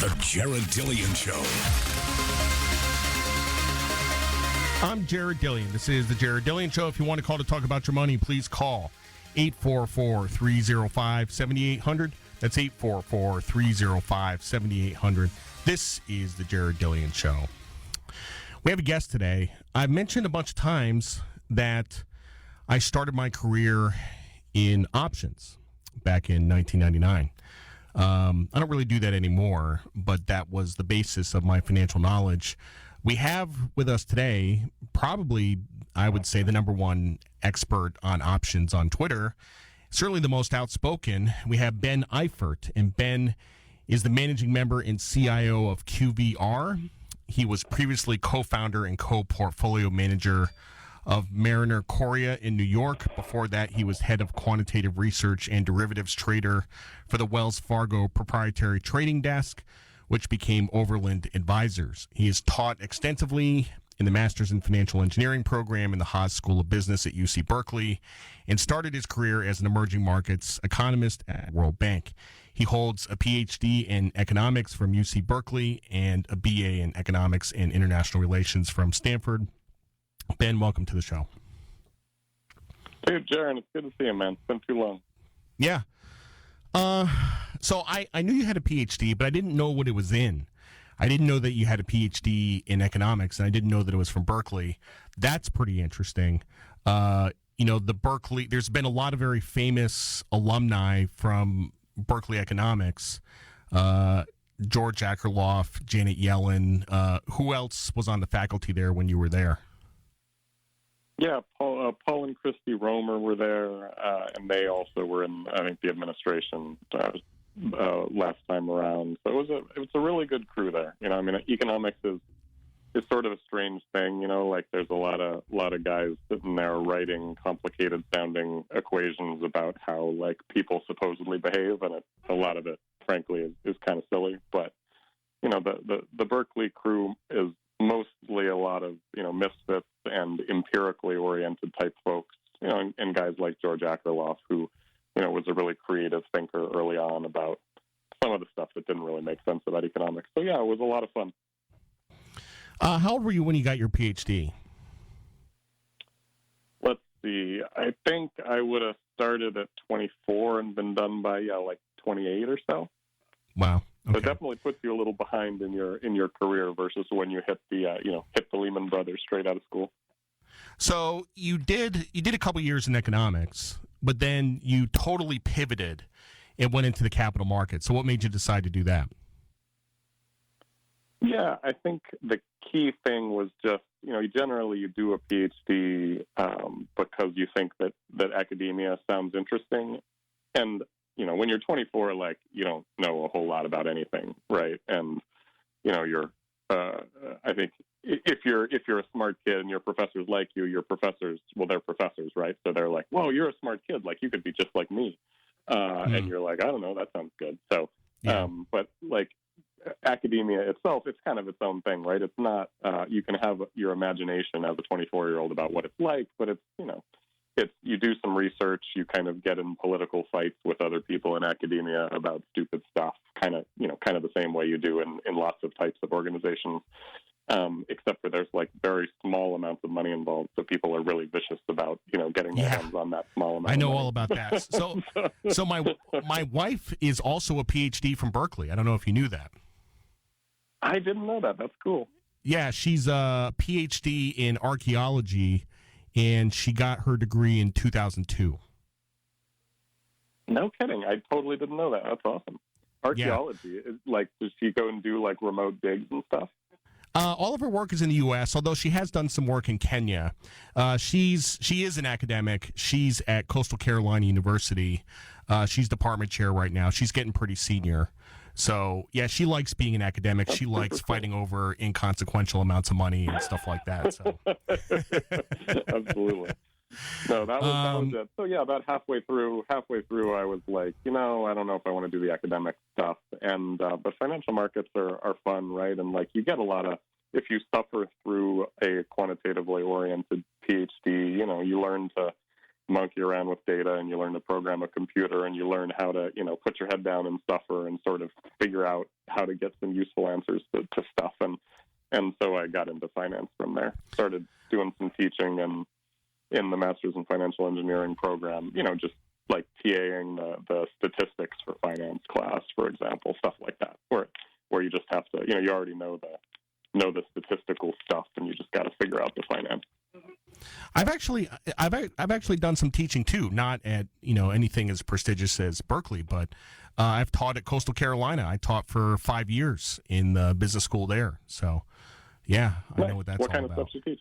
The Jared Dillian Show. I'm Jared Dillian. This is The Jared Dillian Show. If you want to call to talk about your money, please call 844-305-7800. That's 844-305-7800. This is The Jared Dillian Show. We have a guest today. I've mentioned a bunch of times that I started my career in options back in 1999. I don't really do that anymore, but that was the basis of my financial knowledge. We have with us today, probably, I would say, the number one expert on options on Twitter, certainly the most outspoken. We have Benn Eifert, and Benn is the managing member and CIO of QVR. He was previously co-founder and co-portfolio manager of Mariner Korea in New York. Before that, he was head of quantitative research and derivatives trader for the Wells Fargo proprietary trading desk, which became Overland Advisors. He has taught extensively in the Masters in Financial Engineering program in the Haas School of Business at UC Berkeley, and started his career as an emerging markets economist at World Bank. He holds a PhD in economics from UC Berkeley and a BA in economics and international relations from Stanford. Ben, welcome to the show. Hey, Jaron, it's good to see you, man. It's been too long. Yeah. So I knew you had a PhD, but I didn't know what it was in. I didn't know that you had a PhD in economics, and I didn't know that it was from Berkeley. That's pretty interesting. The Berkeley, there's been a lot of very famous alumni from Berkeley economics. George Akerlof, Janet Yellen. Who else was on the faculty there when you were there? Yeah, Paul and Christy Romer were there, and they also were in, I think, the administration last time around. So it was a really good crew there. Economics is sort of a strange thing. Like there's a lot of guys sitting there writing complicated sounding equations about how like people supposedly behave, and a lot of it, frankly, is kind of silly. But the Berkeley crew is mostly a lot of misfits and empirically oriented type folks, and guys like George Akerlof, who was a really creative thinker early on about some of the stuff that didn't really make sense about economics. So yeah, it was a lot of fun. How old were you when you got your PhD? Let's see. I think I would have started at 24 and been done by like 28 or so. Wow. Okay. So it definitely puts you a little behind in your career versus when you hit the Lehman Brothers straight out of school. So you did a couple years in economics, but then you totally pivoted and went into the capital markets. So what made you decide to do that? Yeah, I think the key thing was just, generally you do a PhD because you think that academia sounds interesting. And, when you're 24, like, you don't know a whole lot about anything, right? And, you're, I think if you're a smart kid and your professors like you, your professors, well, they're professors, right? So they're like, well, you're a smart kid. Like, you could be just like me. And you're like, I don't know, that sounds good. So, yeah. But like, academia itself, it's kind of its own thing, right? It's not, you can have your imagination as a 24-year-old about what it's like, but it's, you do some research, you kind of get in political fights with other people in academia about stupid stuff, kind of the same way you do in lots of types of organizations, except for there's like very small amounts of money involved, so people are really vicious about, getting their hands on that small amount. I know of money. all about that. So my wife is also a PhD from Berkeley. I don't know if you knew that. I didn't know that. That's cool. Yeah, she's a PhD in archaeology, and she got her degree in 2002. No kidding. I totally didn't know that. That's awesome. Archaeology, like, does she go and do like remote digs and stuff? All of her work is in the U.S., although she has done some work in Kenya. She is an academic. She's at Coastal Carolina University. She's department chair right now. She's getting pretty senior. So, yeah, she likes being an academic. She likes fighting over inconsequential amounts of money and stuff like that. So. Absolutely. No, that was it. So, yeah, about halfway through, I was like, I don't know if I want to do the academic stuff. And but financial markets are fun, right? And, like, you get a lot of, if you suffer through a quantitatively oriented PhD, you learn to monkey around with data, and you learn to program a computer, and you learn how to, put your head down and suffer and sort of figure out how to get some useful answers to stuff. And so I got into finance from there. Started doing some teaching and in the Master's in Financial Engineering program, just like TAing the statistics for finance class, for example, stuff like that, where you just have to, you already know the statistical stuff, and you just got to figure out the finance. I've actually done some teaching too, not at anything as prestigious as Berkeley, but I've taught at Coastal Carolina. I taught for 5 years in the business school there. So, yeah, I know what that's all about. What kind of stuff do you teach?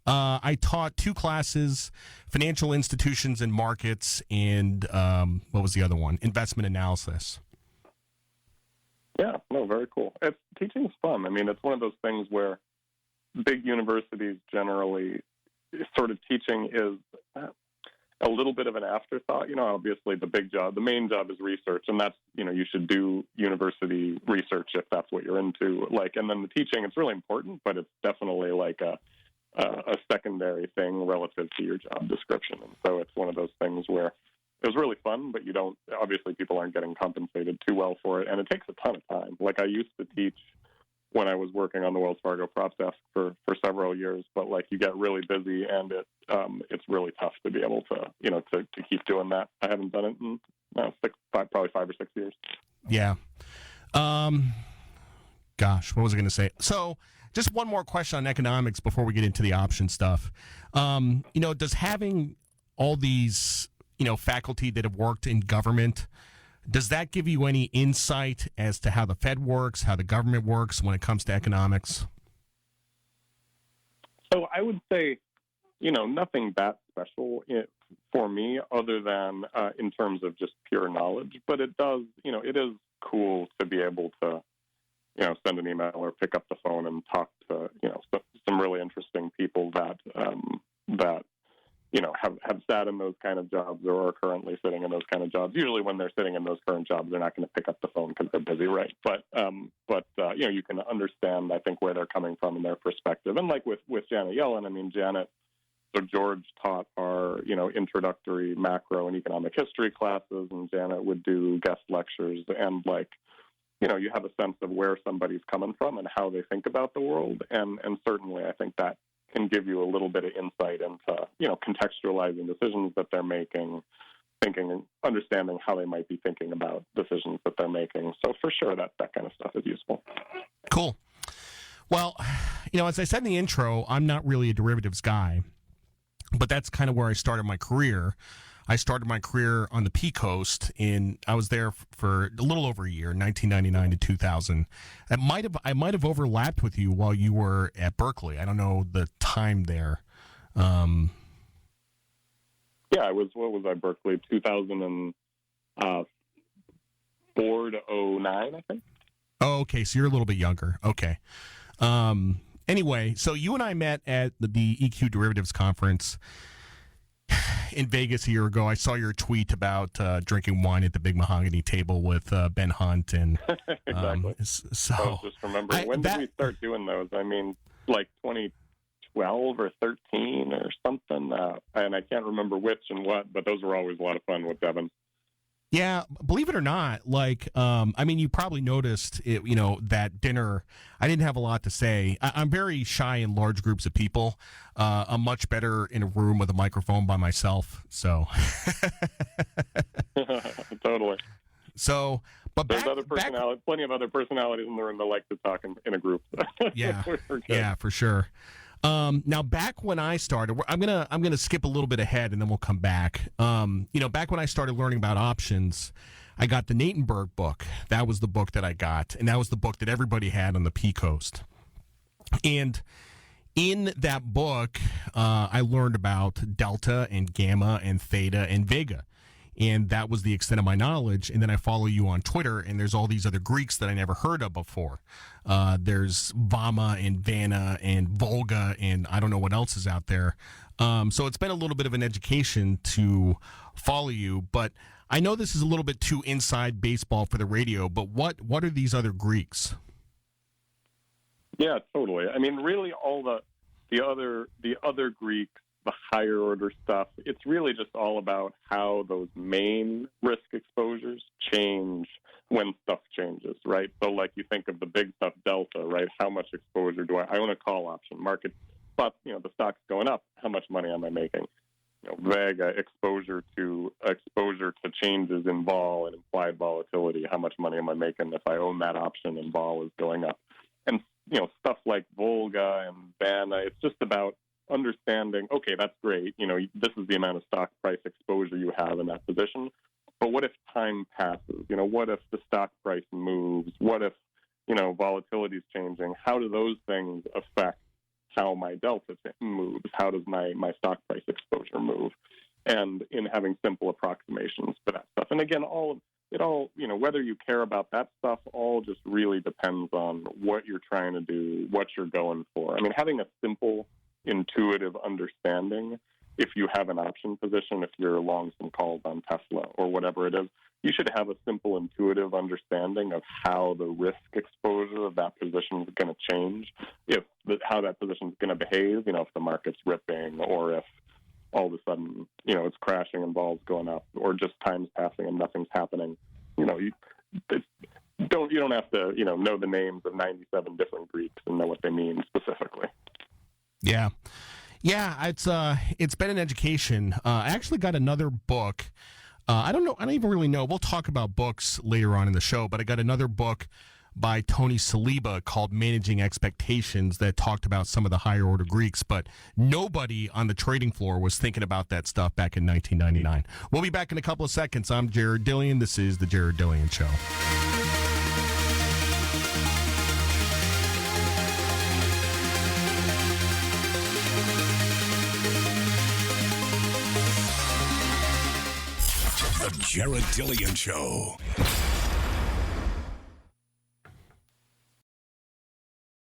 I taught 2 classes: financial institutions and markets, and what was the other one? Investment analysis. Yeah, no, very cool. Teaching's fun. I mean, it's one of those things where big universities generally, sort of teaching is a little bit of an afterthought. Obviously the main job is research, and that's, you should do university research if that's what you're into. And then the teaching, it's really important, but it's definitely like a secondary thing relative to your job description. And so it's one of those things where it was really fun, but obviously people aren't getting compensated too well for it. And it takes a ton of time. I used to teach when I was working on the Wells Fargo prop desk for several years, but you get really busy, and it's really tough to be able to, to keep doing that. I haven't done it in probably 5 or 6 years. Yeah. Gosh, what was I going to say? So just one more question on economics before we get into the option stuff. Does having all these, faculty that have worked in government, does that give you any insight as to how the Fed works, how the government works when it comes to economics? So I would say, nothing that special for me other than in terms of just pure knowledge. But it does, it is cool to be able to, send an email or pick up the phone and talk to, some really interesting people that have sat in those kind of jobs or are currently sitting in those kind of jobs. Usually when they're sitting in those current jobs, they're not going to pick up the phone because they're busy, right? But you can understand, I think, where they're coming from and their perspective. And with Janet Yellen, I mean, so George taught our, introductory macro and economic history classes, and Janet would do guest lectures, and you have a sense of where somebody's coming from and how they think about the world. And certainly I think that can give you a little bit of insight into, contextualizing decisions that they're making, thinking, understanding how they might be thinking about decisions that they're making. So for sure that kind of stuff is useful. Cool. Well, as I said in the intro, I'm not really a derivatives guy, but that's kind of where I started my career. I started my career on the P Coast, I was there for a little over a year, 1999 to 2000. I might have overlapped with you while you were at Berkeley. I don't know the time there. Yeah, what was I, Berkeley, 2004 to 09, I think. Oh, okay, so you're a little bit younger. Okay. Anyway, so you and I met at the EQ Derivatives Conference in Vegas a year ago. I saw your tweet about drinking wine at the big mahogany table with Ben Hunt, and exactly. So I was just remembering, when did we start doing those? I mean, 2012 or 13 or something, and I can't remember which and what, but those were always a lot of fun with Devin. Yeah, believe it or not, you probably noticed it, that dinner, I didn't have a lot to say. I'm very shy in large groups of people. I'm much better in a room with a microphone by myself. So, totally. So, but there's plenty of other personalities in the room that like to talk in a group. Yeah, yeah, for sure. Now, back when I started, I'm gonna skip a little bit ahead and then we'll come back. Back when I started learning about options, I got the Natenberg book. That was the book that I got, and that was the book that everybody had on the P Coast. And in that book, I learned about delta and gamma and theta and vega. And that was the extent of my knowledge. And then I follow you on Twitter, and there's all these other Greeks that I never heard of before. There's Vama and Vanna and Volga, and I don't know what else is out there. So it's been a little bit of an education to follow you. But I know this is a little bit too inside baseball for the radio, but what are these other Greeks? Yeah, totally. I mean, really all the other Greeks the higher order stuff, it's really just all about how those main risk exposures change when stuff changes, right? So like you think of the big stuff, delta, right? How much exposure do I own a call option market, but the stock's going up. How much money am I making? Vega, exposure to changes in vol and implied volatility. How much money am I making if I own that option and vol is going up? And stuff like Volga and Benn, it's just about understanding, okay, that's great. This is the amount of stock price exposure you have in that position. But what if time passes? What if the stock price moves? What if, volatility is changing? How do those things affect how my delta moves? How does my stock price exposure move? And in having simple approximations for that stuff. And again, whether you care about that stuff, all just really depends on what you're trying to do, what you're going for. I mean, having a simple, intuitive understanding, if you have an option position, if you're long some calls on Tesla or whatever it is, you should have a simple, intuitive understanding of how the risk exposure of that position is going to change, how that position is going to behave, if the market's ripping or if all of a sudden, it's crashing and vol's going up, or just time's passing and nothing's happening. You don't have to, know the names of 97 different Greeks and know what they mean specifically. Yeah. Yeah, it's been an education. I actually got another book. I don't even really know. We'll talk about books later on in the show, but I got another book by Tony Saliba called Managing Expectations that talked about some of the higher order Greeks, but nobody on the trading floor was thinking about that stuff back in 1999. We'll be back in a couple of seconds. I'm Jared Dillian. This is The Jared Dillian Show. The Jared Dillian Show.